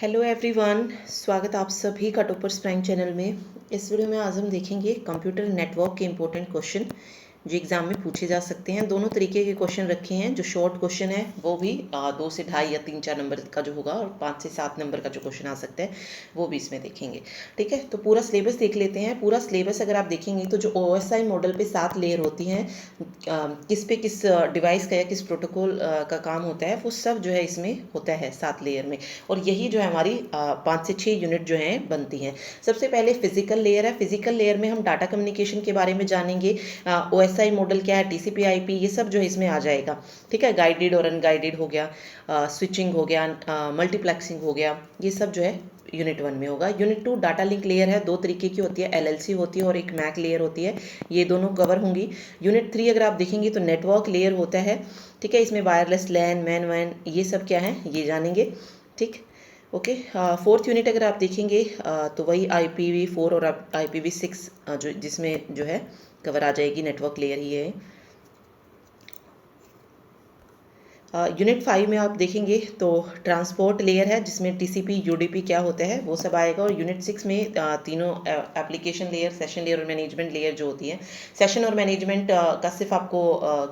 Hello everyone, स्वागत आप सभी का टॉपर्स प्राइम चैनल में। इस वीडियो में आज हम देखेंगे कंप्यूटर नेटवर्क के इंपॉर्टेंट क्वेश्चन जो एग्जाम में पूछे जा सकते हैं। दोनों तरीके के क्वेश्चन रखे हैं। जो शॉर्ट क्वेश्चन है वो भी 2 से 2.5 या 3-4 नंबर का जो होगा, और 5 से 7 नंबर का जो क्वेश्चन आ सकता है वो भी इसमें देखेंगे। ठीक है, तो पूरा सिलेबस देख लेते हैं। पूरा सिलेबस अगर आप देखेंगे तो जो OSI मॉडल पे 7 लेयर होती हैं, किस पे किस डिवाइस का या किस प्रोटोकॉल का काम होता है, वो सब जो है इसमें होता है 7 लेयर में। और यही जो है हमारी 5 से 6 यूनिट जो हैं बनती हैं। सबसे पहले फिजिकल लेयर है। फिजिकल लेयर में हम डाटा कम्युनिकेशन के बारे में जानेंगे। OSI मॉडल क्या है, TCP IP, ये सब जो है इसमें आ जाएगा। ठीक है, गाइडेड और अनगाइडेड हो गया, स्विचिंग हो गया, मल्टीप्लेक्सिंग हो गया, ये सब जो है यूनिट 1 में होगा। यूनिट 2 डाटा लिंक लेयर है। 2 तरीके की होती है, LLC होती है और एक मैक लेयर होती है। ये दोनों कवर होंगी। यूनिट 3 अगर आप देखेंगे तो नेटवर्क लेयर होता है। ठीक है, इसमें वायरलेस लैन, मैन वैन, ये सब क्या है ये जानेंगे। ठीक, ओके। 4th यूनिट अगर आप देखेंगे तो वही IPv4 और IPv6 जो जिसमें जो है कवर आ जाएगी, नेटवर्क लेयर ही है। यूनिट 5 में आप देखेंगे तो ट्रांसपोर्ट लेयर है, जिसमें TCP UDP क्या होता है वो सब आएगा। और यूनिट 6 में तीनों एप्लीकेशन लेयर, सेशन लेयर और मैनेजमेंट लेयर जो होती है। सेशन और मैनेजमेंट का सिर्फ आपको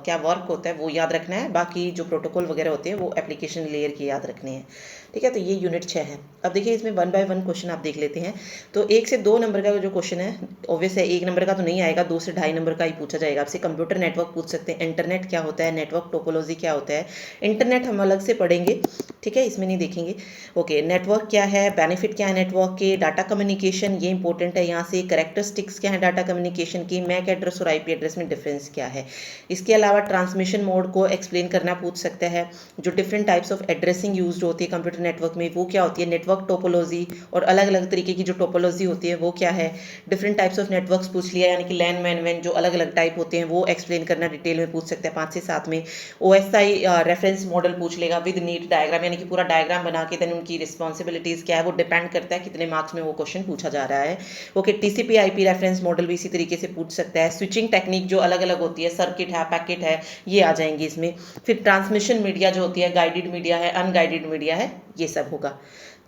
क्या वर्क होता है वो याद रखना है, बाकी जो प्रोटोकॉल वगैरह होते हैं वो एप्लीकेशन लेयर के याद रखने हैं। ठीक है, तो ये यूनिट 6 है। अब देखिए इसमें 1 बाय 1 क्वेश्चन आप देख लेते हैं। तो 1 से 2 नंबर का जो क्वेश्चन है, ऑब्वियस है 1 नंबर का तो नहीं आएगा, 2 से 2.5 नंबर का ही पूछा जाएगा आपसे। कंप्यूटर नेटवर्क पूछ सकते हैं, इंटरनेट क्या होता है, नेटवर्क टोपोलॉजी क्या होता है। इंटरनेट हम अलग से पढ़ेंगे, ठीक है, इसमें नहीं देखेंगे। ओके, नेटवर्क क्या है, बेनिफिट क्या है नेटवर्क के, डाटा कम्युनिकेशन ये इंपॉर्टेंट है यहाँ से, कैरेक्टरिस्टिक्स क्या है डाटा कम्युनिकेशन की, मैक एड्रेस और IP एड्रेस में डिफरेंस क्या है। इसके अलावा ट्रांसमिशन मोड को एक्सप्लेन करना पूछ सकता है। जो different types of addressing use होती है कंप्यूटर नेटवर्क में वो क्या होती है, नेटवर्क टोपोलॉजी, और अलग अलग तरीके की जो टोपोलॉजी होती है वो क्या है। डिफरेंट टाइप्स ऑफ नेटवर्क्स पूछ लिया, यानी कि लैन मैन वैन जो अलग अलग टाइप होते हैं वो एक्सप्लेन करना डिटेल में पूछ सकते हैं 5 से 7 में। OSI रेफरेंस मॉडल पूछ लेगा विद नीट डायग्राम, यानी कि पूरा डायग्राम बना के देन उनकी रिस्पॉन्सिबिलिटीज क्या है, वो डिपेंड करता है कितने मार्क्स में वो क्वेश्चन पूछा जा रहा है। Okay, TCP IP reference model भी इसी तरीके से पूछ सकता है। स्विचिंग टेक्निक जो अलग अलग होती है, सर्किट है, पैकेट है, ये आ जाएंगे इसमें। फिर ट्रांसमिशन मीडिया जो होती है, गाइडेड मीडिया है, अनगाइडेड मीडिया है, ये सब होगा।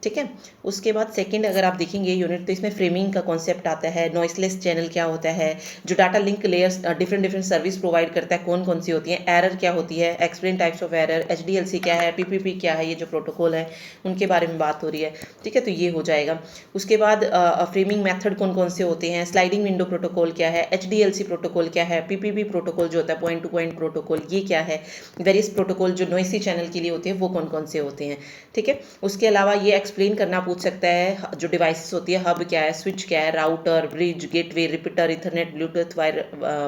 ठीक है, उसके बाद सेकंड अगर आप देखेंगे यूनिट, तो इसमें फ्रेमिंग का कॉन्सेप्ट आता है। नॉइसलेस चैनल क्या होता है, जो data link layers different different service provide करता है कौन कौन सी होती हैं, एरर क्या होती है, explain types of error, HDLC क्या है, PPP क्या है, ये जो प्रोटोकॉल है उनके बारे में बात हो रही है। ठीक है, तो ये हो जाएगा। उसके बाद फ्रेमिंग मेथड कौन कौन से होते हैं, स्लाइडिंग विंडो प्रोटोकॉल क्या है, HDLC प्रोटोकॉल क्या है, PPP प्रोटोकॉल जो होता है पॉइंट टू पॉइंट प्रोटोकॉल ये क्या है, वेरियस प्रोटोकॉल जो नॉइसी चैनल के लिए होते हैं वो कौन कौन से होते हैं। ठीक है, उसके अलावा ये एक्सप्लेन करना पूछ सकता है जो डिवाइसेस होती है, हब क्या है, स्विच क्या है, router, bridge, gateway, repeater, ethernet, bluetooth, wire,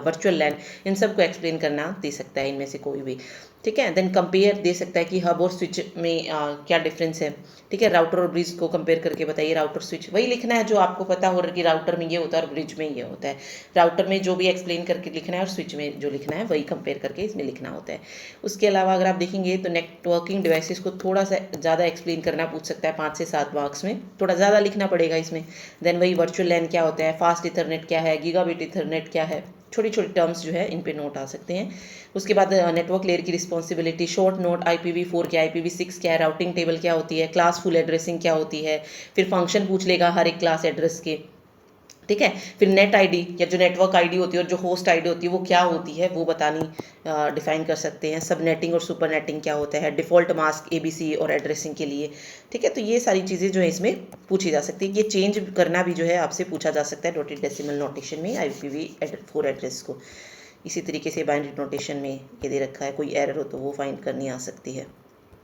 virtual LAN, इन सब को एक्सप्लेन करना दे सकता है इनमें से कोई भी। ठीक है, देन कंपेयर दे सकता है कि हब और स्विच में क्या डिफरेंस है। ठीक है, राउटर और ब्रिज को कंपेयर करके बताइए, राउटर स्विच वही लिखना है जो आपको पता हो रहा है कि राउटर में ये होता है और ब्रिज में ये होता है। राउटर में जो भी एक्सप्लेन करके लिखना है और स्विच में जो लिखना है वही कंपेयर करके इसमें लिखना होता है। उसके अलावा अगर आप देखेंगे तो नेटवर्किंग डिवाइसेस को थोड़ा सा ज़्यादा एक्सप्लेन करना पूछ सकता है 5 से 7 मार्क्स में, थोड़ा ज़्यादा लिखना पड़ेगा इसमें। देन वही वर्चुअल लैन क्या होता है, फास्ट इथरनेट क्या है, गीगाबिट इथरनेट क्या है, छोटी छोटी टर्म्स जो है इन पे नोट आ सकते हैं। उसके बाद नेटवर्क लेयर की रिस्पॉन्सिबिलिटी, शॉर्ट नोट, IPv4 क्या है, IPv6 क्या है, राउटिंग टेबल क्या होती है, क्लास फुल एड्रेसिंग क्या होती है। फिर फंक्शन पूछ लेगा हर एक क्लास एड्रेस के। ठीक है, फिर नेट आईडी या जो नेटवर्क आईडी होती है और जो होस्ट आईडी होती है वो क्या होती है वो बतानी डिफाइन कर सकते हैं। सब नेटिंग और सुपर नेटिंग क्या होता है, डिफ़ॉल्ट मास्क, ABC और एड्रेसिंग के लिए। ठीक है, तो ये सारी चीज़ें जो है इसमें पूछी जा सकती है। ये चेंज करना भी जो है आपसे पूछा जा सकता है डॉटेड डेसिमल नोटेशन में IPv4 एड्रेस को। इसी तरीके से बाइनरी नोटेशन में ये दे रखा है, कोई एरर हो तो वो फाइंड करनी आ सकती है।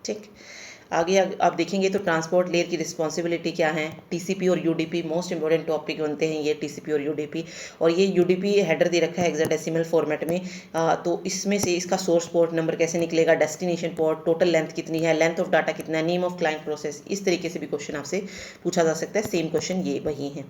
ठीक, आगे आप देखेंगे तो ट्रांसपोर्ट लेयर की रिस्पॉन्सिबिलिटी क्या है, TCP और UDP मोस्ट इंपॉर्टेंट टॉपिक बनते हैं ये, TCP और UDP। और ये UDP हेडर दे रखा है हेक्साडेसिमल फॉर्मेट में। तो इसमें से इसका सोर्स पोर्ट नंबर कैसे निकलेगा, डेस्टिनेशन पोर्ट, टोटल लेंथ कितनी है, लेंथ ऑफ डाटा कितना है, नेम ऑफ क्लाइंट प्रोसेस, इस तरीके से भी क्वेश्चन आपसे पूछा जा सकता है। सेम क्वेश्चन ये वही है।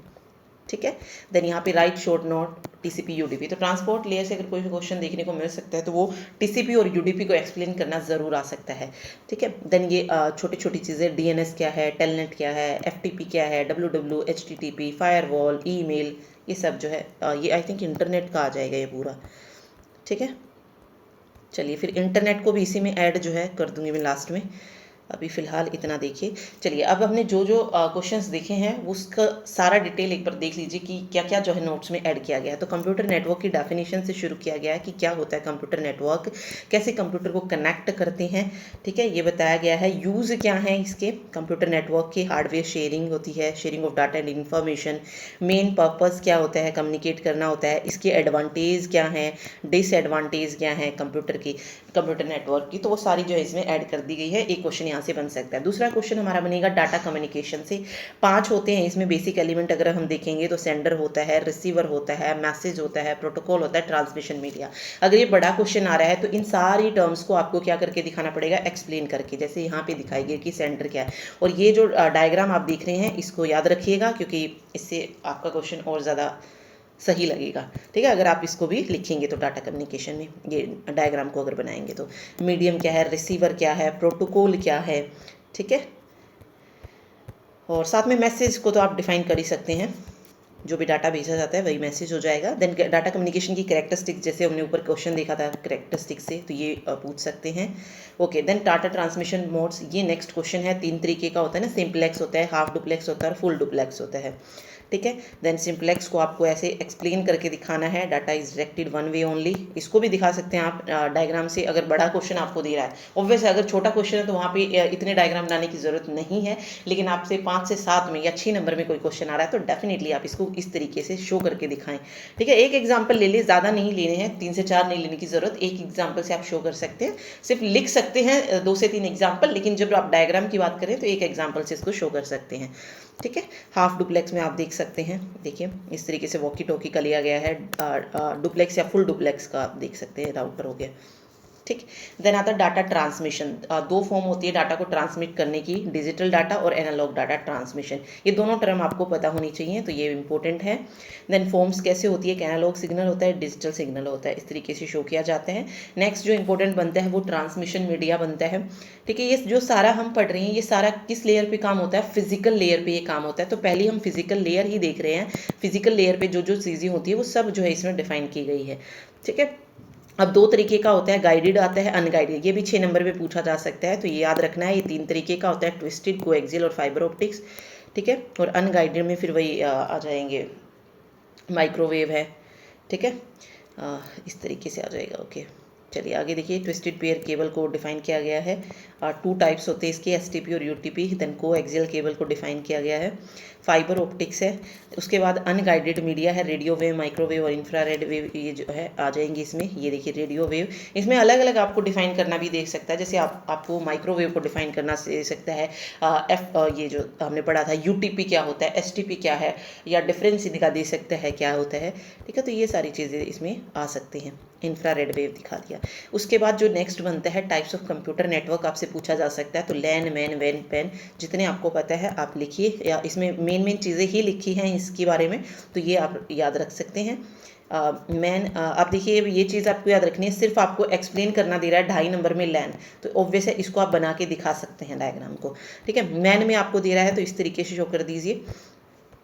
ठीक है, देन यहाँ पे right short note TCP UDP। तो ट्रांसपोर्ट लेयर से अगर कोई भी क्वेश्चन देखने को मिल सकता है तो वो TCP और UDP को एक्सप्लेन करना ज़रूर आ सकता है। ठीक है, देन ये छोटी छोटी चीज़ें, DNS क्या है, टेलनेट क्या है, FTP क्या है, WW, HTTP, फायरवॉल, ईमेल, ये सब जो है ये आई थिंक इंटरनेट का आ जाएगा ये पूरा। ठीक है, चलिए फिर इंटरनेट को भी इसी में ऐड जो है कर दूंगी मैं लास्ट में। अभी फ़िलहाल इतना देखिए। चलिए अब हमने जो जो क्वेश्चंस देखे हैं उसका सारा डिटेल एक बार देख लीजिए कि क्या क्या जो है नोट्स में ऐड किया गया है। तो कंप्यूटर नेटवर्क की डेफिनेशन से शुरू किया गया है कि क्या होता है कंप्यूटर नेटवर्क, कैसे कंप्यूटर को कनेक्ट करते हैं, ठीक है, ये बताया गया है। यूज़ क्या है इसके, कंप्यूटर नेटवर्क की हार्डवेयर शेयरिंग होती है, sharing of data and information. Main purpose क्या होता है, कम्युनिकेट करना होता है। इसके एडवांटेज क्या हैं, डिसएडवांटेज क्या हैं कंप्यूटर नेटवर्क की, तो वो सारी जो है इसमें ऐड कर दी गई है। एक क्वेश्चन यहाँ से बन सकता है। दूसरा क्वेश्चन हमारा बनेगा डाटा कम्युनिकेशन से। 5 होते हैं इसमें बेसिक एलिमेंट, अगर हम देखेंगे तो सेंडर होता है, रिसीवर होता है, मैसेज होता है, प्रोटोकॉल होता है, ट्रांसमिशन मीडिया। अगर ये बड़ा क्वेश्चन आ रहा है तो इन सारी टर्म्स को आपको क्या करके दिखाना पड़ेगा, एक्सप्लेन करके। जैसे यहाँ पे दिखाई गई कि सेंडर क्या है, और ये जो डायग्राम आप देख रहे हैं इसको याद रखिएगा, क्योंकि इससे आपका क्वेश्चन और ज़्यादा सही लगेगा, ठीक है, अगर आप इसको भी लिखेंगे तो डाटा कम्युनिकेशन में ये डायग्राम को अगर बनाएंगे तो। मीडियम क्या है, रिसीवर क्या है, प्रोटोकॉल क्या है, ठीक है, और साथ में मैसेज को तो आप डिफाइन कर ही सकते हैं, जो भी डाटा भेजा जाता है वही मैसेज हो जाएगा। देन डाटा कम्युनिकेशन की कैरेक्टरिस्टिक्स, जैसे हमने ऊपर क्वेश्चन देखा था कैरेक्टरिस्टिक्स से, तो ये पूछ सकते हैं। Okay, then data transmission modes, ये नेक्स्ट क्वेश्चन है। 3 तरीके का होता है ना, सिंपलेक्स होता है, हाफ डुप्लेक्स होता है और फुल डुप्लेक्स होता है, ठीक है। देन सिंपलेक्स को आपको ऐसे एक्सप्लेन करके दिखाना है, data is directed one way only. इसको भी दिखा सकते हैं आप डायग्राम से, अगर बड़ा क्वेश्चन आपको दे रहा है। ऑब्वियस अगर छोटा क्वेश्चन है तो वहाँ पे इतने डायग्राम लाने की ज़रूरत नहीं है, लेकिन आपसे 5 से 7 में या 6 नंबर में कोई क्वेश्चन आ रहा है तो डेफिनेटली आप इसको इस तरीके से शो करके दिखाएं, ठीक है। एक एग्जाम्पल ले लें, ज़्यादा नहीं लेने हैं, 3 से 4 नहीं लेने की ज़रूरत, एक एग्जाम्पल से आप शो कर सकते हैं। सिर्फ लिख सकते हैं 2 से 3 एग्जाम्पल, लेकिन जब आप डायग्राम की बात करें तो एक एग्जाम्पल से इसको शो कर सकते हैं, ठीक है। हाफ डुप्लेक्स में आप देख सकते हैं, देखिए इस तरीके से वॉकी टॉकी का लिया गया है। डुप्लेक्स या फुल डुप्लेक्स का आप देख सकते हैं, राउटर हो गया, ठीक। देन आता है डाटा ट्रांसमिशन। 2 फॉर्म होती है डाटा को ट्रांसमिट करने की, डिजिटल डाटा और एनालॉग डाटा ट्रांसमिशन। ये दोनों टर्म आपको पता होनी चाहिए, तो ये इंपॉर्टेंट है। देन फॉर्म्स कैसे होती है, एनालॉग सिग्नल होता है, डिजिटल सिग्नल होता है, इस तरीके से शो किया जाता है। नेक्स्ट जो इंपॉर्टेंट बनता है वो ट्रांसमिशन मीडिया बनता है, ठीक है। ये जो सारा हम पढ़ रहे हैं ये सारा किस लेयर पे काम होता है, फिजिकल लेयर पे ये काम होता है। तो पहले हम फिजिकल लेयर ही देख रहे हैं, फिजिकल लेयर पे जो जो चीज़ें होती है वो सब जो है इसमें डिफाइन की गई है, ठीक है। अब 2 तरीके का होता है, गाइडेड आता है, अनगाइडेड। ये भी 6 नंबर पे पूछा जा सकता है, तो ये याद रखना है। ये 3 तरीके का होता है, ट्विस्टेड, कोएक्सियल और फाइबर ऑप्टिक्स, ठीक है। और अनगाइडेड में फिर वही आ जाएंगे, माइक्रोवेव है, ठीक है, इस तरीके से आ जाएगा। ओके, चलिए आगे देखिए। ट्विस्टेड पेयर केबल को डिफाइन किया गया है। 2 टाइप्स होते हैं इसके, एसटीपी और यूटीपी। देन कोएक्सियल केबल को डिफाइन किया गया है। फाइबर ऑप्टिक्स है। उसके बाद अनगाइडेड मीडिया है, रेडियो वेव, माइक्रोवेव और इंफ्रारेड वेव, ये जो है आ जाएंगे इसमें। ये देखिए रेडियो वेव, इसमें अलग अलग आपको डिफाइन करना भी देख सकता है। जैसे आपको माइक्रोवेव को डिफाइन करना दे सकता है, ये जो हमने पढ़ा था यूटीपी क्या होता है, एसटीपी क्या है, या डिफरेंस इनका दे सकता है क्या होता है, ठीक है। तो ये सारी चीज़ें इसमें आ सकती हैं। इंफ्रारेड वेव दिखा दिया। उसके बाद जो नेक्स्ट बनता है टाइप्स ऑफ कंप्यूटर नेटवर्क, आपसे पूछा जा सकता है। तो लैन, मैन, वैन, पैन, जितने आपको पता है आप लिखिए, या इसमें मेन चीज़ें ही लिखी हैं इसके बारे में, तो ये आप याद रख सकते हैं। मैन, आप देखिए ये चीज़ आपको याद रखनी है, सिर्फ आपको एक्सप्लेन करना दे रहा है 2.5 नंबर में लैन, तो ऑब्वियस है इसको आप बना के दिखा सकते हैं डायग्राम को, ठीक है। मैन में आपको दे रहा है तो इस तरीके से शो कर दीजिए,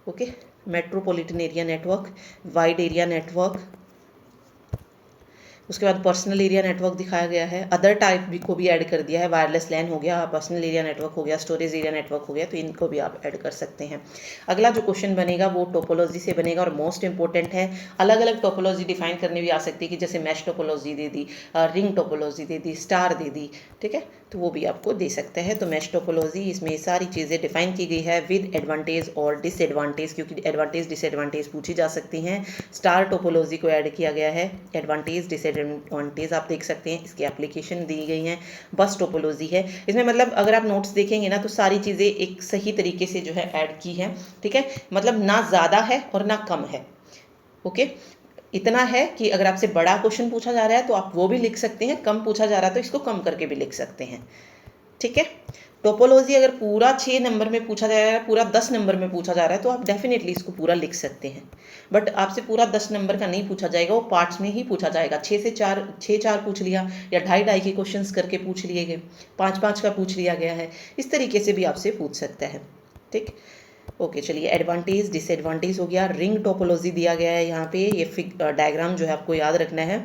okay. Metropolitan area network, wide area network, उसके बाद पर्सनल एरिया नेटवर्क दिखाया गया है। अदर टाइप भी को भी ऐड कर दिया है, वायरलेस लैन हो गया, पर्सनल एरिया नेटवर्क हो गया, स्टोरेज एरिया नेटवर्क हो गया, तो इनको भी आप ऐड कर सकते हैं। अगला जो क्वेश्चन बनेगा वो टोपोलॉजी से बनेगा और मोस्ट इंपॉर्टेंट है। अलग अलग टोपोलॉजी डिफाइन करने भी आ सकती है, कि जैसे मैश टोपोलॉजी दे दी, रिंग टोपोलॉजी दे दी, स्टार दे दी, ठीक है, तो वो भी आपको दे सकता है। तो मैश टोपोलॉजी, इसमें सारी चीज़ें डिफाइन की गई है विद एडवांटेज और डिसएडवांटेज, क्योंकि एडवांटेज डिसएडवांटेज पूछी जा सकती हैं। स्टार टोपोलॉजी को ऐड किया गया है, एडवांटेज डिसएडवांटेज आप देख सकते हैं, इसकी एप्लीकेशन दी गई हैं। बस टोपोलॉजी है, इसमें मतलब अगर आप नोट्स देखेंगे ना तो सारी चीज़ें एक सही तरीके से जो है ऐड की हैं, ठीक है, मतलब ना ज़्यादा है और ना कम है, ओके। इतना है कि अगर आपसे बड़ा क्वेश्चन पूछा जा रहा है तो आप वो भी लिख सकते हैं, कम पूछा जा रहा है तो इसको कम करके भी लिख सकते हैं, ठीक है। टोपोलॉजी अगर पूरा 6 नंबर में पूछा जा रहा है, पूरा 10 नंबर में पूछा जा रहा है, तो आप डेफिनेटली इसको पूरा लिख सकते हैं। बट आपसे पूरा 10 नंबर का नहीं पूछा जाएगा, वो पार्ट्स में ही पूछा जाएगा। 6 पूछ लिया, या 2.5 के क्वेश्चंस करके पूछ लिए गए, 5 का पूछ लिया गया है, इस तरीके से भी आपसे पूछ सकता है, ठीक। ओके, चलिए एडवांटेज डिसएडवांटेज हो गया। रिंग टोपोलॉजी दिया गया है यहाँ पे, ये डायग्राम जो है आपको याद रखना है।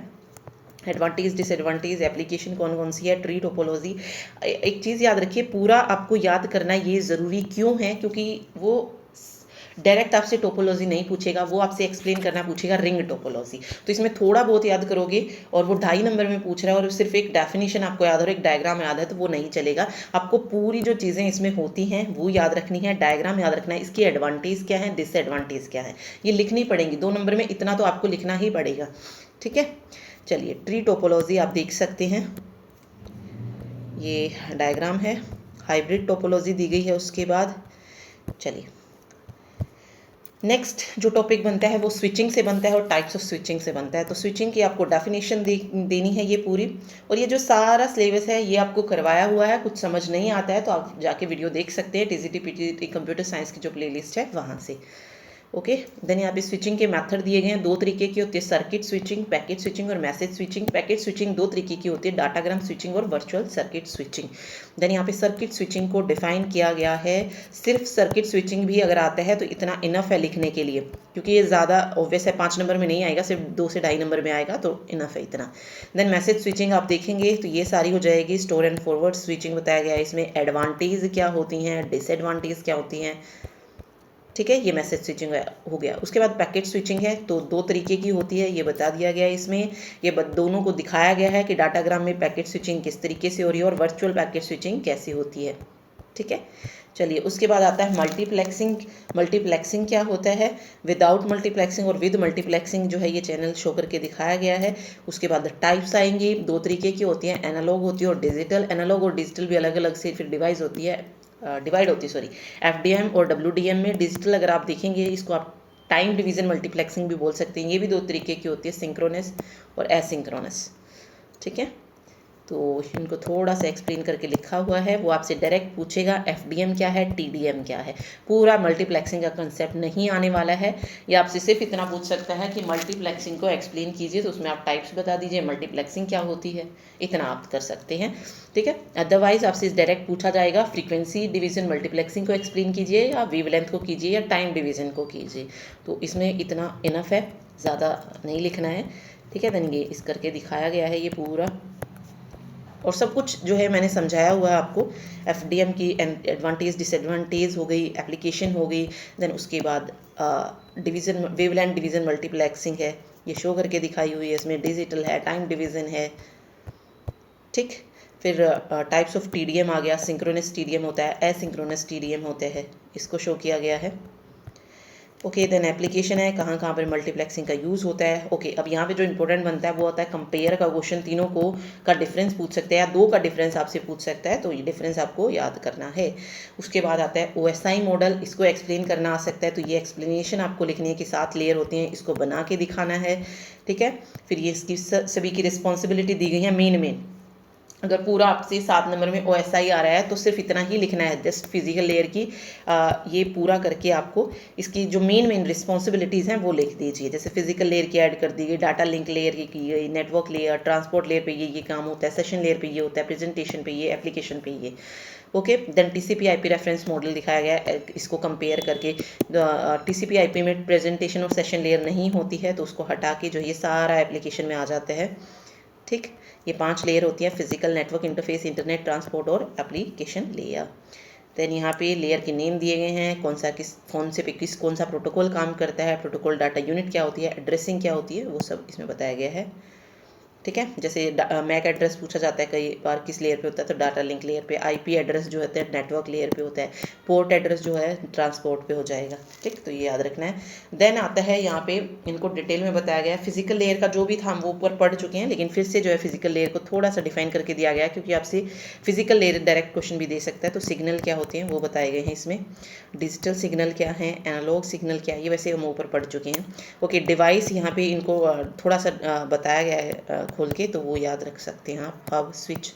एडवांटेज डिसएडवांटेज, एप्लीकेशन कौन कौन सी है, ट्री टोपोलॉजी। एक चीज़ याद रखिए, पूरा आपको याद करना ये ज़रूरी क्यों है, क्योंकि वो डायरेक्ट आपसे टोपोलॉजी नहीं पूछेगा, वो आपसे एक्सप्लेन करना पूछेगा रिंग टोपोलॉजी। तो इसमें थोड़ा बहुत याद करोगे और वो 2.5 नंबर में पूछ रहा है और सिर्फ एक डेफिनेशन आपको याद हो और एक डायग्राम याद है तो वो नहीं चलेगा। आपको पूरी जो चीज़ें इसमें होती हैं वो याद रखनी है, डायग्राम याद रखना है, इसकी एडवांटेज क्या है, डिसएडवांटेज क्या है, ये लिखनी पड़ेंगी। 2 नंबर में इतना तो आपको लिखना ही पड़ेगा, ठीक है। चलिए, ट्री टोपोलॉजी आप देख सकते हैं, ये डायग्राम है। हाइब्रिड टोपोलॉजी दी गई है उसके बाद। चलिए, नेक्स्ट जो टॉपिक बनता है वो स्विचिंग से बनता है और टाइप्स ऑफ स्विचिंग से बनता है। तो स्विचिंग की आपको डेफिनेशन देनी है ये पूरी, और ये जो सारा सिलेबस है ये आपको करवाया हुआ है। कुछ समझ नहीं आता है तो आप जाके वीडियो देख सकते हैं, टीजीटी पीजीटी कंप्यूटर साइंस की जो प्लेलिस्ट है वहाँ से। ओके, देन यहाँ पे स्विचिंग के मेथड दिए गए हैं, 2 तरीके की होती है, सर्किट स्विचिंग, पैकेट स्विचिंग और मैसेज स्विचिंग। पैकेट स्विचिंग 2 तरीके की होती है, डाटाग्राम स्विचिंग और वर्चुअल सर्किट स्विचिंग। देन यहाँ पे सर्किट स्विचिंग को डिफाइन किया गया है। सिर्फ सर्किट स्विचिंग भी अगर आता है तो इतना इनफ है लिखने के लिए, क्योंकि ये ज़्यादा ऑब्वियस है, 5 नंबर में नहीं आएगा, सिर्फ 2 से 2.5 नंबर में आएगा, तो इनफ है इतना। देन मैसेज स्विचिंग आप देखेंगे तो ये सारी हो जाएगी। स्टोर एंड फॉरवर्ड स्विचिंग बताया गया है, इसमें एडवांटेज क्या होती हैं, डिसएडवांटेज क्या होती हैं, ठीक है। ये मैसेज स्विचिंग हो गया। उसके बाद पैकेट स्विचिंग है, तो 2 तरीके की होती है, ये बता दिया गया है इसमें। ये दोनों को दिखाया गया है कि डाटाग्राम में पैकेट स्विचिंग किस तरीके से हो रही है और वर्चुअल पैकेट स्विचिंग कैसे होती है, ठीक है। चलिए, उसके बाद आता है मल्टीप्लेक्सिंग। मल्टीप्लेक्सिंग क्या होता है, विदाउट मल्टीप्लेक्सिंग और विद मल्टीप्लेक्सिंग जो है ये चैनल शो करके दिखाया गया है। उसके बाद टाइप्स आएंगी, 2 तरीके की होती हैं, एनालॉग होती है और डिजिटल। एनालॉग और डिजिटल भी अलग अलग से फिर डिवाइड होती है, एफडीएम और डब्ल्यूडीएम में। डिजिटल अगर आप देखेंगे इसको आप टाइम डिवीजन मल्टीप्लेक्सिंग भी बोल सकते हैं। ये भी 2 तरीके की होती है, सिंक्रोनस और एसिंक्रोनस, ठीक है। तो इनको थोड़ा सा एक्सप्लेन करके लिखा हुआ है, वो आपसे डायरेक्ट पूछेगा एफडीएम क्या है, टीडीएम क्या है। पूरा मल्टीप्लेक्सिंग का कंसेप्ट नहीं आने वाला है, ये आपसे सिर्फ इतना पूछ सकता है कि मल्टीप्लेक्सिंग को एक्सप्लेन कीजिए, तो उसमें आप टाइप्स बता दीजिए, मल्टीप्लेक्सिंग क्या होती है, इतना आप कर सकते हैं, ठीक है। अदरवाइज आपसे डायरेक्ट पूछा जाएगा फ्रीक्वेंसी डिवीजन मल्टीप्लेक्सिंग को एक्सप्लेन कीजिए, या वेवलेंथ को कीजिए, या टाइम डिवीजन को कीजिए। तो इसमें इतना इनफ है, ज़्यादा नहीं लिखना है, ठीक है। देन ये इस करके दिखाया गया है ये पूरा, और सब कुछ जो है मैंने समझाया हुआ है आपको। एफडीएम की एडवांटेज डिसएडवांटेज हो गई, एप्लीकेशन हो गई, देन उसके बाद डिवीज़न, वेवलेंथ डिवीज़न मल्टीप्लेक्सिंग है, ये शो करके दिखाई हुई है। इसमें डिजिटल है, टाइम डिवीज़न है, ठीक। फिर टाइप्स ऑफ टीडीएम आ गया, सिंक्रोनस टीडीएम होता है, एसिंक्रोनस टीडीएम होते हैं, इसको शो किया गया है। ओके, देन एप्लीकेशन है, कहाँ कहाँ पर मल्टीप्लेक्सिंग का यूज़ होता है। ओके, अब यहाँ पे जो इंपॉर्टेंट बनता है वो होता है कंपेयर का क्वेश्चन। तीनों को का डिफरेंस पूछ सकते हैं, या 2 का डिफरेंस आपसे पूछ सकता है, तो ये डिफरेंस आपको याद करना है। उसके बाद आता है ओएसआई मॉडल, इसको एक्सप्लेन करना आ सकता है, तो ये एक्सप्लेनेशन आपको लिखने है कि 7 लेयर होते हैं, इसको बना के दिखाना है, ठीक है। फिर ये इसकी सभी की रिस्पॉन्सिबिलिटी दी गई है। मेन अगर पूरा आपसे 7 नंबर में ओएसआई आ रहा है तो सिर्फ इतना ही लिखना है, जस्ट फिजिकल लेयर की ये पूरा करके आपको इसकी जो मेन रिस्पॉन्सिबिलिटीज़ हैं वो लिख दीजिए। जैसे फिजिकल लेयर की ऐड कर दी गई, डाटा लिंक लेयर की गई, नेटवर्क लेयर, ट्रांसपोर्ट लेयर पे ये काम होता है, सेशन लेयर पे ये होता है, प्रेजेंटेशन पे ये, एप्लीकेशन पे ये। Okay, then TCP IP reference model दिखाया गया है, इसको कंपेयर करके। टीसीपी आईपी में प्रेजेंटेशन और सेशन लेयर नहीं होती है, तो उसको हटा के जो ये सारा एप्लीकेशन में आ जाता है, ठीक। ये 5 लेयर होती है, physical, network interface, internet, transport और एप्लीकेशन लेयर। देन यहाँ पे लेयर के नेम दिए गए हैं, कौन से कौन सा प्रोटोकॉल काम करता है, प्रोटोकॉल डाटा यूनिट क्या होती है, एड्रेसिंग क्या होती है, वो सब इसमें बताया गया है, ठीक है। जैसे मैक एड्रेस पूछा जाता है कई बार किस लेयर पे होता है, तो डाटा लिंक लेयर पे। आईपी एड्रेस जो होता है नेटवर्क लेयर पे होता है। पोर्ट एड्रेस जो है ट्रांसपोर्ट पे हो जाएगा, ठीक। तो ये याद रखना है। देन आता है यहाँ पे, इनको डिटेल में बताया गया है। फिजिकल लेयर का जो भी था हम वो ऊपर पढ़ चुके हैं, लेकिन फिर से जो है फिजिकल लेयर को थोड़ा सा डिफाइन करके दिया गया है, क्योंकि आपसे फिजिकल लेयर डायरेक्ट क्वेश्चन भी दे सकता है। तो सिग्नल क्या होते हैं वो बताए गए हैं इसमें, डिजिटल सिग्नल क्या है, एनालॉग सिग्नल क्या है, ये वैसे हम ऊपर पढ़ चुके हैं। ओके, डिवाइस यहाँ पे इनको थोड़ा सा बताया गया है खोल के, तो वो याद रख सकते हैं आप। Hub, switch,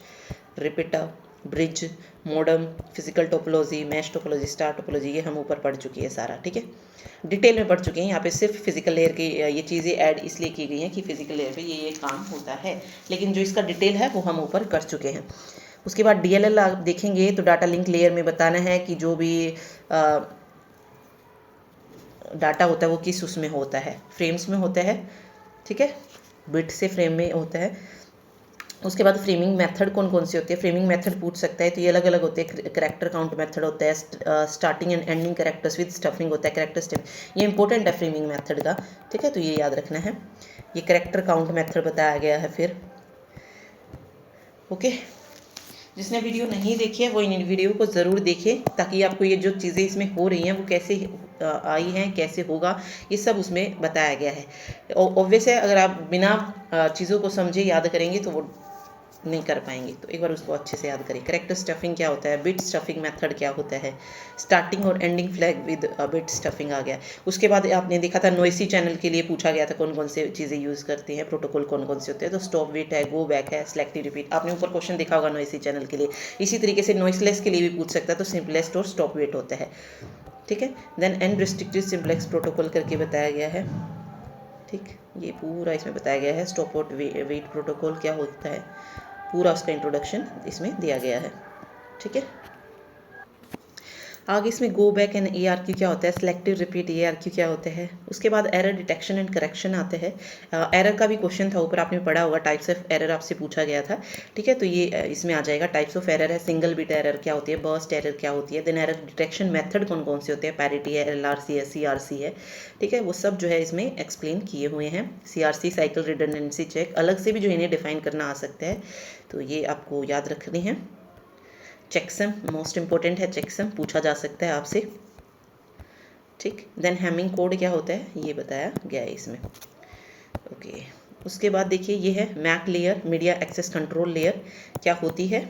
repeater, bridge, modem, physical topology, mesh topology, star topology, ये हम ऊपर पढ़ चुकी है सारा, ठीक है, डिटेल में पढ़ चुके हैं। यहाँ पे सिर्फ फिजिकल लेयर की ये चीज़ें ऐड इसलिए की गई हैं कि फिजिकल लेयर पे ये काम होता है, लेकिन जो इसका डिटेल है वो हम ऊपर कर चुके हैं। उसके बाद डीएलएल आप देखेंगे तो डाटा लिंक लेयर में बताना है कि जो भी डाटा होता है वो किस उसमें होता है, फ्रेम्स में होता है, ठीक है। बिट से फ्रेम में होता है। उसके बाद फ्रेमिंग मेथड कौन कौन सी होती है, फ्रेमिंग मेथड पूछ सकता है, तो ये अलग अलग होते हैं। करेक्टर काउंट मेथड होता है, starting and ending characters with stuffing होता है, करेक्टर स्टफिंग, ये इंपॉर्टेंट है फ्रेमिंग मेथड का, ठीक है, तो ये याद रखना है। ये करेक्टर काउंट मेथड बताया गया है फिर। ओके, जिसने वीडियो नहीं देखी है वो इन वीडियो को ज़रूर देखें, ताकि आपको ये जो चीज़ें इसमें हो रही हैं वो कैसे आई हैं, कैसे होगा, ये सब उसमें बताया गया है। ऑब्वियस है, अगर आप बिना चीज़ों को समझे याद करेंगे तो वो नहीं कर पाएंगे, तो एक बार उसको अच्छे से याद करें। करेक्टर स्टफिंग क्या होता है, बिट स्टफिंग मेथड क्या होता है, स्टार्टिंग और ending flag with bit stuffing आ गया। उसके बाद आपने देखा था नॉइसी चैनल के लिए पूछा गया था कौन कौन से चीज़ें यूज़ करते हैं, प्रोटोकॉल कौन कौन से होते हैं, तो स्टॉप वेट है, गो बैक है, सेलेक्टिव रिपीट, आपने ऊपर क्वेश्चन देखा होगा नॉइसी चैनल के लिए। इसी तरीके से नॉइसलेस के लिए भी पूछ सकता है, तो सिंपलेस्ट और स्टॉप वेट होता है, ठीक है। Then unrestricted simplex protocol करके बताया गया है, ठीक, ये पूरा इसमें बताया गया है। स्टॉप आउट वेट प्रोटोकॉल क्या होता है, पूरा उसका इंट्रोडक्शन इसमें दिया गया है, ठीक है। आगे इसमें गो बैक एंड ARQ क्या होता है, सेलेक्टिव रिपीट ARQ क्या होता है। उसके बाद एरर डिटेक्शन एंड करेक्शन आते हैं। एरर का भी क्वेश्चन था ऊपर, आपने पढ़ा होगा, टाइप्स ऑफ एरर आपसे पूछा गया था, ठीक है, तो ये इसमें आ जाएगा। टाइप्स ऑफ एरर है, सिंगल बिट एरर क्या होती है, बर्स्ट एरर क्या होती है, देन एरर डिटेक्शन मेथड कौन कौन से होते हैं, पैरिटी है, LRC है, CRC है, ठीक है, वो सब जो है इसमें एक्सप्लेन किए हुए हैं। CRC साइकिल रिडंडेंसी चेक, अलग से भी जो इन्हें डिफाइन करना आ सकता है, तो ये आपको याद रखने हैं। चेकसम मोस्ट इंपॉर्टेंट है, चेकसम पूछा जा सकता है आपसे, ठीक। देन हैमिंग कोड क्या होता है ये बताया गया है इसमें, ओके। उसके बाद देखिए ये है MAC layer, media access control layer क्या होती है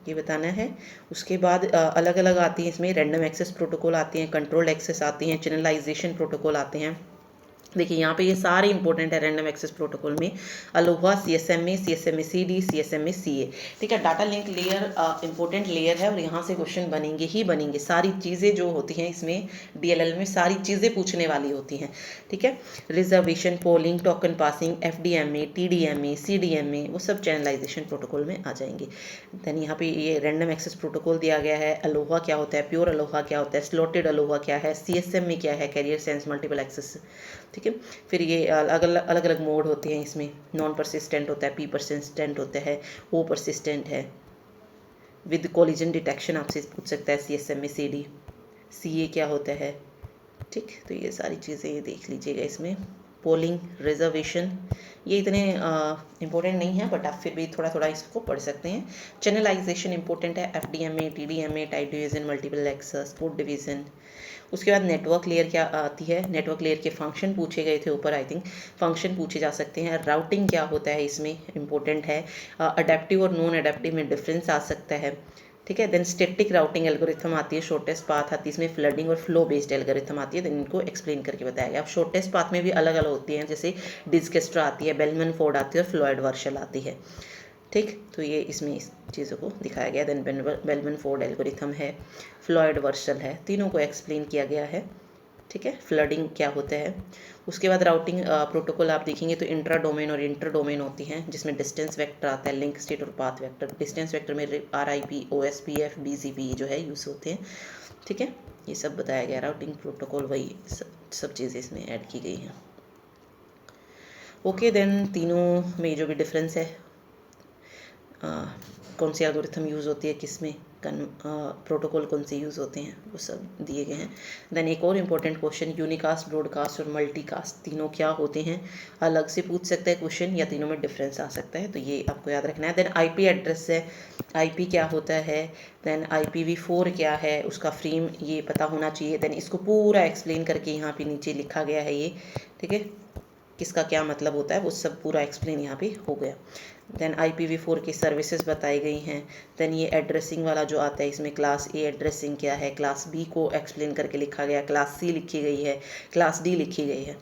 ये बताना है। उसके बाद अलग अलग आती हैं इसमें, रैंडम एक्सेस प्रोटोकॉल आती हैं, कंट्रोल एक्सेस आती हैं, चैनलाइजेशन प्रोटोकॉल आते हैं। देखिए यहाँ पे ये सारे इंपॉर्टेंट है रैंडम एक्सेस प्रोटोकॉल में, Aloha, CSMA, CSMA CD, CSMA CA, ठीक है। Data link layer important layer है और यहाँ से क्वेश्चन बनेंगे ही बनेंगे। सारी चीज़ें जो होती हैं इसमें DLL में सारी चीज़ें पूछने वाली होती हैं, ठीक है। Reservation, polling, token passing, FDMA, TDMA, CDMA, वो सब चैनलाइजेशन प्रोटोकॉल में आ जाएंगे। देन यहाँ पे ये रैंडम एक्सेस प्रोटोकॉल दिया गया है। अलोहा क्या होता है, प्योर अलोहा क्या होता है, स्लॉटेड अलोहा क्या है, CSMA क्या है, कैरियर सेंस मल्टीपल एक्सेस, ठीक है। फिर ये अलग अलग मोड होते हैं इसमें, नॉन परसिस्टेंट होता है, P परसिस्टेंट होता है, O परसिस्टेंट है, विद कोलिजन डिटेक्शन आपसे पूछ सकता है, CSMA CD, CA क्या होता है, ठीक। तो ये सारी चीज़ें ये देख लीजिएगा इसमें। पोलिंग, रिजर्वेशन, ये इतने इंपॉर्टेंट नहीं है, बट आप फिर भी थोड़ा थोड़ा इसको पढ़ सकते हैं। चैनलाइजेशन इंपॉर्टेंट है, FDMA, TDMA, time division, multiple access, code division. उसके बाद नेटवर्क लेयर क्या आती है, नेटवर्क लेयर के फंक्शन पूछे गए थे ऊपर, आई थिंक फंक्शन पूछे जा सकते हैं। राउटिंग क्या होता है इसमें इंपॉर्टेंट है। अडेप्टिव और नॉन अडेप्टिव में डिफरेंस आ सकता है, ठीक है। देन स्टैटिक राउटिंग एल्गोरिथम आती है, शॉर्टेस्ट पाथ आती है, इसमें फ्लडिंग और फ्लो बेस्ड एल्गोरिथम आती है, देन इनको एक्सप्लेन करके बताया गया। अब शॉर्टेस्ट पाथ में भी अलग अलग होती हैं, जैसे डिजकेस्ट्रा आती है, बेलमन फोर्ड आती है और फ्लॉयड वर्शल आती है, ठीक। तो ये इसमें इस चीज़ों को दिखाया गया। देन बेलमन फोर्ड एल्गोरिथम है, फ्लॉयड वर्शल है, तीनों को एक्सप्लेन किया गया है, ठीक है। फ्लडिंग क्या होता है। उसके बाद राउटिंग प्रोटोकॉल आप देखेंगे तो इंट्रा डोमेन और इंटर डोमेन होती हैं, जिसमें डिस्टेंस वेक्टर आता है, लिंक स्टेट और पाथ वेक्टर। डिस्टेंस वेक्टर में RIP, OSPF, BGP जो है यूज़ होते हैं, ठीक है। ये सब बताया गया। राउटिंग प्रोटोकॉल वही सब चीज़ें इसमें ऐड की गई हैं, ओके। देन तीनों में जो भी डिफरेंस है, कौन सी एल्गोरिथम यूज़ होती है किस में, प्रोटोकॉल कौन से यूज़ होते हैं, वो सब दिए गए हैं। देन एक और इम्पोर्टेंट क्वेश्चन, यूनिकास्ट, ब्रॉडकास्ट और मल्टीकास्ट तीनों क्या होते हैं, अलग से पूछ सकता है क्वेश्चन, या तीनों में डिफरेंस आ सकता है, तो ये आपको याद रखना है। देन IP एड्रेस है, IP क्या होता है, देन IPv4 क्या है, उसका फ्रेम ये पता होना चाहिए। देन इसको पूरा एक्सप्लेन करके यहाँ पे नीचे लिखा गया है ये, ठीक है, किसका क्या मतलब होता है वो सब पूरा एक्सप्लेन यहाँ पे हो गया। देन IPv4 की सर्विसेज बताई गई हैं। देन ये एड्रेसिंग वाला जो आता है इसमें, क्लास A एड्रेसिंग क्या है, क्लास B को एक्सप्लेन करके लिखा गया, क्लास C लिखी गई है, क्लास D लिखी गई है।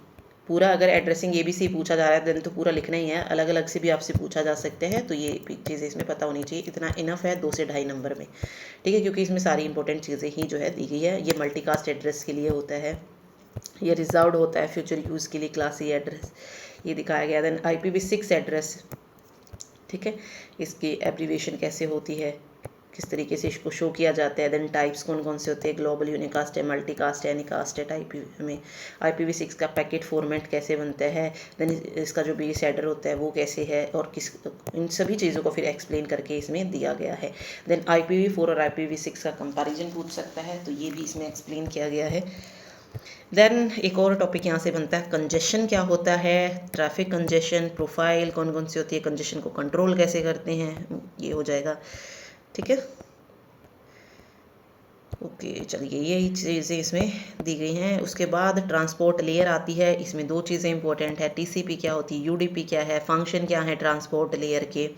पूरा अगर एड्रेसिंग ABC पूछा जा रहा है देन तो पूरा लिखना ही है, अलग अलग से भी आपसे पूछा जा सकते हैं, तो ये चीज़ें इसमें पता होनी चाहिए। इतना इनफ है 2 से 2.5 नंबर में, ठीक है, क्योंकि इसमें सारी इंपॉर्टेंट चीज़ें ही जो है दी गई है। ये मल्टीकास्ट एड्रेस के लिए होता है, ये रिजर्व्ड होता है फ्यूचर यूज़ के लिए, क्लास A एड्रेस ये दिखाया गया। देन IPv6 एड्रेस, ठीक है, इसकी एब्रीविएशन कैसे होती है, किस तरीके से इसको शो किया जाता है। देन टाइप्स कौन कौन से होते हैं, ग्लोबल, यूनिकास्ट है, मल्टीकास्ट है, एनीकास्ट है। टाइप में IPv6 का पैकेट फॉर्मेट कैसे बनता है, देन इसका जो बेस हेडर होता है वो कैसे है, और किस, इन सभी चीज़ों को फिर एक्सप्लेन करके इसमें दिया गया है। देन IPv4 और IPv6 का कंपैरिजन पूछ सकता है, तो ये भी इसमें एक्सप्लेन किया गया है। देन एक और टॉपिक यहाँ से बनता है, कंजेशन क्या होता है, ट्रैफिक कंजेशन, प्रोफाइल कौन कौन सी होती है, कंजेशन को कंट्रोल कैसे करते हैं, ये हो जाएगा। ठीक है, ओके चलिए, यही चीज़ें इसमें दी गई हैं। उसके बाद ट्रांसपोर्ट लेयर आती है, इसमें दो चीज़ें इंपॉर्टेंट है, TCP क्या होती है, UDP क्या है, फंक्शन क्या है ट्रांसपोर्ट लेयर के,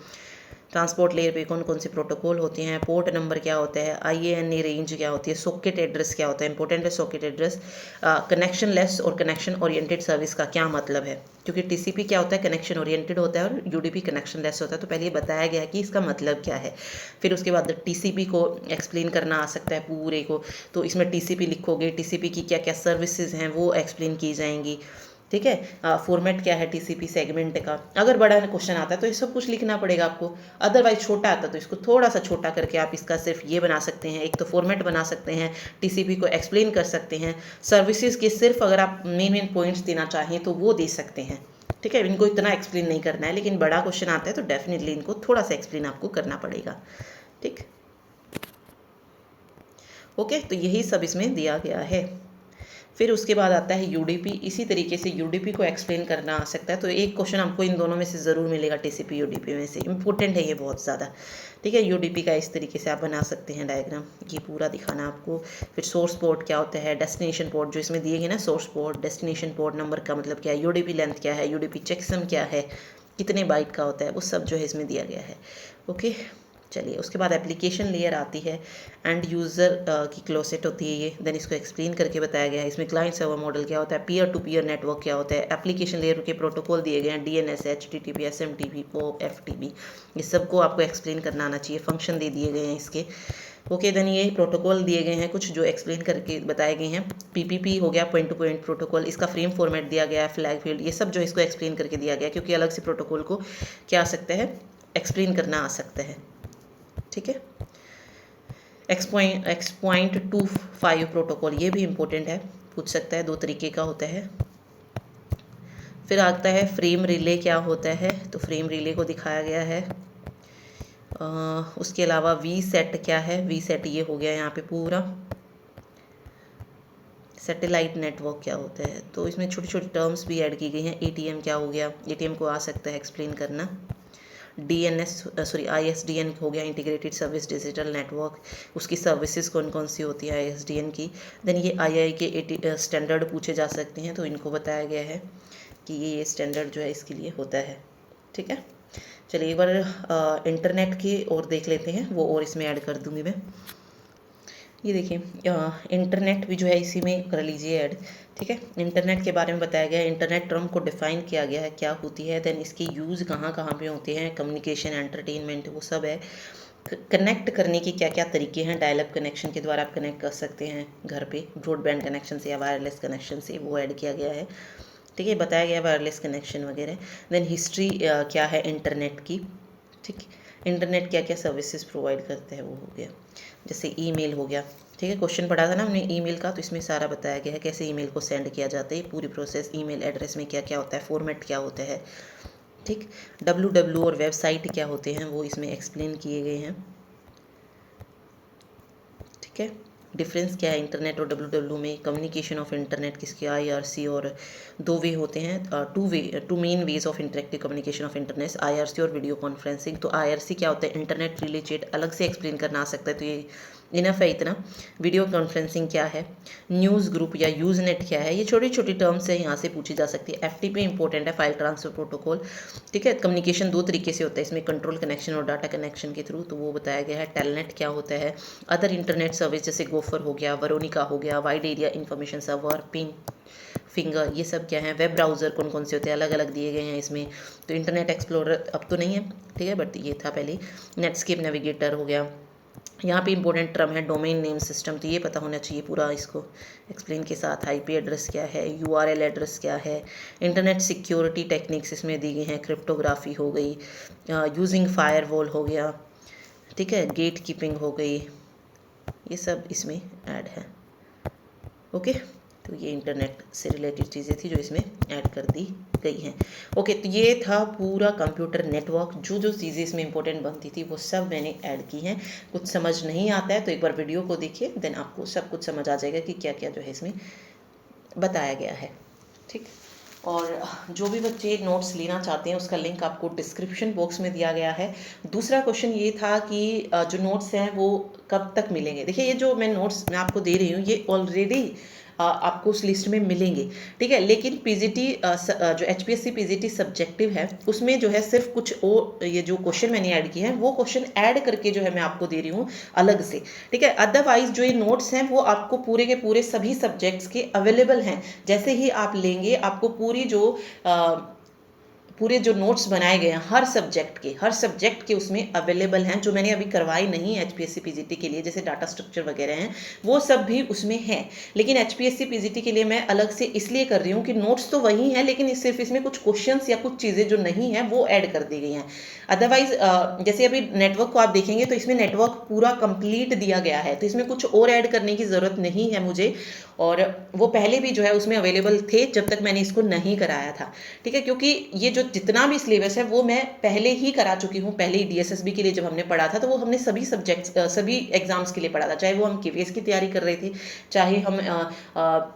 ट्रांसपोर्ट लेयर पे कौन कौन से प्रोटोकॉल होते हैं, पोर्ट नंबर क्या होता है, IANA रेंज क्या होती है, सॉकेट एड्रेस क्या होता है, इंपॉर्टेंट है सॉकेट एड्रेस, कनेक्शन लेस और कनेक्शन ओरिएंटेड सर्विस का क्या मतलब है, क्योंकि TCP क्या होता है, कनेक्शन ओरिएंटेड होता है, और UDP कनेक्शन लेस होता है। तो पहले ये बताया गया है कि इसका मतलब क्या है। फिर उसके बाद TCP को एक्सप्लेन करना आ सकता है पूरे को, तो इसमें TCP लिखोगे, TCP की क्या क्या सर्विसेज हैं वो एक्सप्लेन की जाएंगी। ठीक है, फॉर्मेट क्या है TCP सेगमेंट का। अगर बड़ा क्वेश्चन आता है तो ये सब कुछ लिखना पड़ेगा आपको, अदरवाइज छोटा आता है तो इसको थोड़ा सा छोटा करके आप इसका सिर्फ ये बना सकते हैं, एक तो फॉर्मेट बना सकते हैं, TCP को एक्सप्लेन कर सकते हैं, सर्विसेज के सिर्फ अगर आप मेन मेन पॉइंट्स देना चाहें तो वो दे सकते हैं। ठीक है, इनको इतना एक्सप्लेन नहीं करना है, लेकिन बड़ा क्वेश्चन आता है तो डेफिनेटली इनको थोड़ा सा एक्सप्लेन आपको करना पड़ेगा। ठीक, ओके, तो यही सब इसमें दिया गया है। फिर उसके बाद आता है UDP, इसी तरीके से UDP को एक्सप्लेन करना आ सकता है। तो एक क्वेश्चन आपको इन दोनों में से ज़रूर मिलेगा, TCP UDP में से, इंपॉर्टेंट है ये बहुत ज़्यादा। ठीक है, UDP का इस तरीके से आप बना सकते हैं डायग्राम, ये पूरा दिखाना आपको। फिर सोर्स पोर्ट क्या होता है, डेस्टिनेशन पोर्ट जो इसमें दिए गए ना, source port, destination port number का मतलब क्या है, UDP लेंथ क्या है, UDP चेकसम क्या है, कितने बाइट का होता है, वो सब जो है इसमें दिया गया है। ओके चलिए, उसके बाद एप्लीकेशन लेयर आती है, एंड यूज़र की क्लोसेट होती है ये, देन इसको एक्सप्लेन करके बताया गया है। इसमें क्लाइंट सर्वर मॉडल क्या होता है, पीयर टू पीयर नेटवर्क क्या होता है, एप्लीकेशन लेयर के प्रोटोकॉल दिए गए हैं, DNS, HTTP, SMTP, OFTP, ये सबको आपको एक्सप्लेन करना आना चाहिए, फंक्शन दे दिए गए हैं इसके। ओके, देन ये प्रोटोकॉल दिए गए हैं कुछ जो एक्सप्लेन करके बताए गए हैं। PPP हो गया, पॉइंट टू पॉइंट प्रोटोकॉल, इसका फ्रेम फॉर्मेट दिया गया है, फ्लैग फील्ड, ये सब जो इसको एक्सप्लेन करके दिया गया है, क्योंकि अलग से प्रोटोकॉल को क्या आ सकता है, एक्सप्लेन करना आ सकता है। ठीक है, X.25 प्रोटोकॉल, ये भी इम्पोर्टेंट है, पूछ सकता है, दो तरीके का होता है। फिर आता है फ्रेम रिले क्या होता है, तो फ्रेम रिले को दिखाया गया है। उसके अलावा VSAT क्या है, VSAT ये हो गया यहाँ पे पूरा। सैटेलाइट नेटवर्क क्या होता है, तो इसमें छोटी छोटी टर्म्स भी ऐड की गई हैं। ATM क्या हो गया, ATM को आ सकता है एक्सप्लेन करना। ISDN हो गया, इंटीग्रेटेड सर्विस डिजिटल नेटवर्क, उसकी सर्विसेज कौन कौन सी होती है ISDN की। देन ये II के स्टैंडर्ड पूछे जा सकते हैं, तो इनको बताया गया है कि ये स्टैंडर्ड जो है इसके लिए होता है। ठीक है, चलिए एक बार इंटरनेट की और देख लेते हैं, वो और इसमें ऐड कर दूँगी मैं। ये देखिए, इंटरनेट भी जो है इसी में कर लीजिए ऐड। ठीक है, इंटरनेट के बारे में बताया गया है, इंटरनेट टर्म को डिफाइन किया गया है क्या होती है, देन इसकी यूज़ कहाँ कहाँ पे होते हैं, कम्युनिकेशन, एंटरटेनमेंट, वो सब है। कनेक्ट करने की क्या क्या तरीके हैं, डायल अप कनेक्शन के द्वारा आप कनेक्ट कर सकते हैं घर पे, ब्रॉडबैंड कनेक्शन से या वायरलेस कनेक्शन से, वो ऐड किया गया है। ठीक है, बताया गया वायरलेस कनेक्शन वगैरह। देन हिस्ट्री क्या है इंटरनेट की। ठीक, इंटरनेट क्या क्या सर्विसेज प्रोवाइड करते हैं वो हो गया, जैसे ईमेल हो गया। ठीक है, क्वेश्चन पढ़ा था ना हमने ईमेल का, तो इसमें सारा बताया गया है कैसे ईमेल को सेंड किया जाता है, पूरी प्रोसेस, ईमेल एड्रेस में क्या क्या होता है, फॉर्मेट क्या होता है। ठीक, WW और वेबसाइट क्या होते हैं वो इसमें एक्सप्लेन किए गए हैं। ठीक है, डिफरेंस क्या है इंटरनेट और WW में, कम्युनिकेशन ऑफ इंटरनेट किसके, IRC, और दो वे होते हैं, two main ways of interactive communication of internet, IRC और वीडियो कॉन्फ्रेंसिंग। तो IRC क्या होता है, इंटरनेट रिलेटेड अलग से एक्सप्लेन करना आ सकता है, तो ये इनफ है इतना। वीडियो कॉन्फ्रेंसिंग क्या है, न्यूज़ ग्रुप या यूज़नेट क्या है, ये छोटी छोटी टर्म्स है, यहाँ से पूछी जा सकती है। FTP इंपॉर्टेंट है, फाइल ट्रांसफर प्रोटोकॉल। ठीक है, कम्युनिकेशन दो तरीके से होता है इसमें, कंट्रोल कनेक्शन और डाटा कनेक्शन के थ्रू, तो वो बताया गया है। टेलनेट क्या होता है, अदर इंटरनेट सर्विस जैसे गोफर हो गया, वरोनिका हो गया, wide area information server, ping, finger, ये सब क्या है। वेब ब्राउज़र कौन कौन से होते हैं, अलग अलग दिए गए हैं इसमें। तो इंटरनेट एक्सप्लोरर अब तो नहीं है, ठीक है, बट ये था पहले। नेटस्केप नेविगेटर हो गया। यहाँ पे इंपॉर्टेंट टर्म है डोमेन नेम सिस्टम, तो ये पता होना चाहिए पूरा इसको एक्सप्लेन के साथ। IP एड्रेस क्या है, URL एड्रेस क्या है। इंटरनेट सिक्योरिटी टेक्निक्स इसमें दी गई हैं, क्रिप्टोग्राफी हो गई, यूजिंग फायरवॉल हो गया। ठीक है, गेट कीपिंग हो गई, ये सब इसमें ऐड है। ओके, तो ये इंटरनेट से रिलेटेड चीज़ें थी जो इसमें ऐड कर दी गई हैं। ओके, तो ये था पूरा कंप्यूटर नेटवर्क, जो जो चीज़ें इसमें इंपॉर्टेंट बनती थी वो सब मैंने ऐड की हैं। कुछ समझ नहीं आता है तो एक बार वीडियो को देखिए, देन आपको सब कुछ समझ आ जाएगा कि क्या क्या जो है इसमें बताया गया है। ठीक, और जो भी बच्चे नोट्स लेना चाहते हैं उसका लिंक आपको डिस्क्रिप्शन बॉक्स में दिया गया है। दूसरा क्वेश्चन ये था कि जो नोट्स हैं वो कब तक मिलेंगे। देखिए, ये जो मैं नोट्स मैं आपको दे रही हूँ ये ऑलरेडी आपको उस लिस्ट में मिलेंगे, ठीक है। लेकिन पीजीटी जो एचपीएससी पीजीटी सब्जेक्टिव है उसमें जो है सिर्फ कुछ ये जो क्वेश्चन मैंने ऐड किए हैं वो क्वेश्चन ऐड करके जो है मैं आपको दे रही हूँ अलग से, ठीक है। अदरवाइज जो ये नोट्स हैं वो आपको पूरे के पूरे सभी सब्जेक्ट्स के अवेलेबल हैं। जैसे ही आप लेंगे आपको पूरे जो नोट्स बनाए गए हैं हर सब्जेक्ट के उसमें अवेलेबल हैं। जो मैंने अभी करवाई नहीं है एचपीएससी पीजीटी के लिए, जैसे डाटा स्ट्रक्चर वगैरह हैं, वो सब भी उसमें है। लेकिन एचपीएससी पीजीटी के लिए मैं अलग से इसलिए कर रही हूँ कि नोट्स तो वही हैं, लेकिन सिर्फ इसमें कुछ क्वेश्चंस या कुछ चीज़ें जो नहीं है वो ऐड कर दी गई हैं। अदरवाइज जैसे अभी नेटवर्क को आप देखेंगे तो इसमें नेटवर्क पूरा कंप्लीट दिया गया है, तो इसमें कुछ और ऐड करने की ज़रूरत नहीं है मुझे। और वो पहले भी जो है उसमें अवेलेबल थे जब तक मैंने इसको नहीं कराया था, ठीक है। क्योंकि ये जो जितना भी सिलेबस है वो मैं पहले ही करा चुकी हूँ। पहले ही डीएसएसबी के लिए जब हमने पढ़ा था तो वो हमने सभी सब्जेक्ट्स सभी एग्जाम्स के लिए पढ़ा था, चाहे वो हम केवीएस की तैयारी कर रहे थे, चाहे हम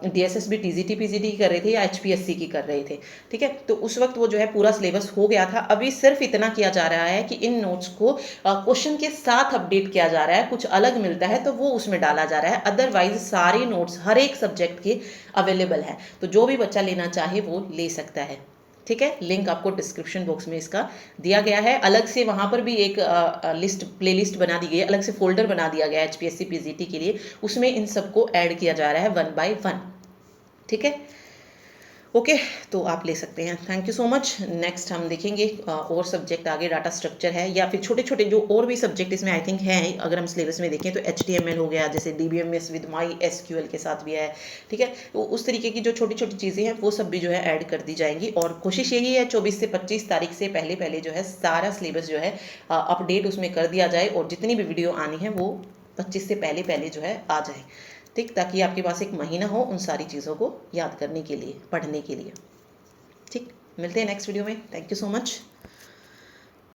डीएसएसबी टीजीटी पीजीटी की कर रहे थे या एचपीएससी की कर रहे थे, ठीक है। तो उस वक्त वो जो है पूरा सिलेबस हो गया था। अभी सिर्फ इतना किया जा रहा है कि इन नोट्स को क्वेश्चन के साथ अपडेट किया जा रहा है, कुछ अलग मिलता है तो वो उसमें डाला जा रहा है। अदरवाइज सारे नोट्स हर एक सब्जेक्ट के अवेलेबल है, तो जो भी बच्चा लेना चाहे वो ले सकता है, ठीक है। लिंक आपको डिस्क्रिप्शन बॉक्स में इसका दिया गया है। अलग से वहाँ पर भी एक प्लेलिस्ट बना दी गई है, अलग से फोल्डर बना दिया गया है एचपीएससी पीजीटी के लिए, उसमें इन सबको ऐड किया जा रहा है 1 by 1, ठीक है। ओके, तो आप ले सकते हैं। Thank you so much. Next हम देखेंगे और सब्जेक्ट आगे डाटा स्ट्रक्चर है या फिर छोटे छोटे जो और भी सब्जेक्ट इसमें आई थिंक हैं। अगर हम सिलेबस में देखें तो HTML हो गया, जैसे DBMS विद MySQL के साथ भी है, ठीक है। तो उस तरीके की जो छोटी छोटी चीज़ें हैं वो सब भी जो है ऐड कर दी जाएंगी। और कोशिश यही है 24 से 25 तारीख से पहले पहले जो है सारा सिलेबस जो है अपडेट उसमें कर दिया जाए, और जितनी भी वीडियो आनी है वो 25 से पहले पहले जो है आ जाए, ठीक, ताकि आपके पास एक महीना हो उन सारी चीज़ों को याद करने के लिए, पढ़ने के लिए। ठीक, मिलते हैं नेक्स्ट वीडियो में। Thank you so much.